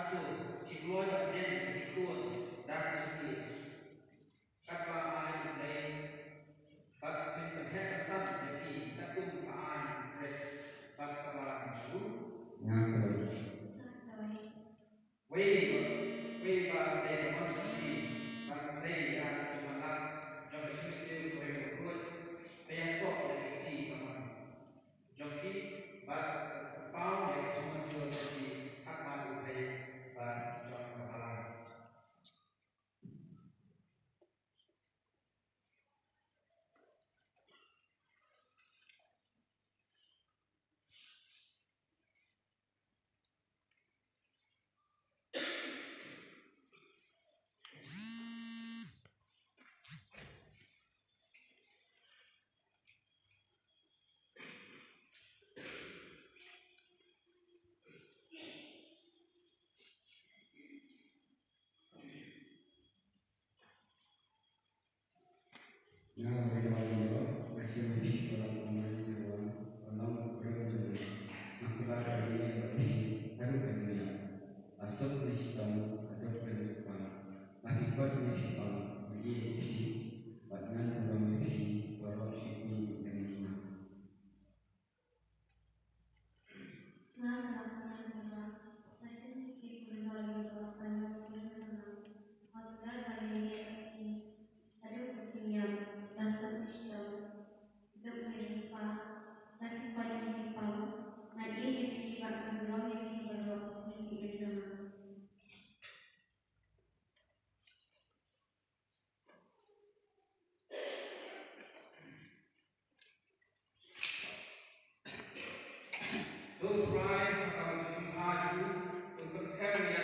Atu Chikloy Abdel Nikun Dan Chiki Kapa Ai Lay Bak Fin Perhek Sam Neki Katum Kaan Pres Bak Kabalan Juru Wei Bak Lay Mon Siki Bak Lay Ya Jumalak Jom Chimikil Wei Bukut Paya Sok Lay Iti Kaman Joki Bak Pau Lay Jumal Jur Siki Hak Madu Lay Bak Jom Kabalan To try about to haju untuk sekali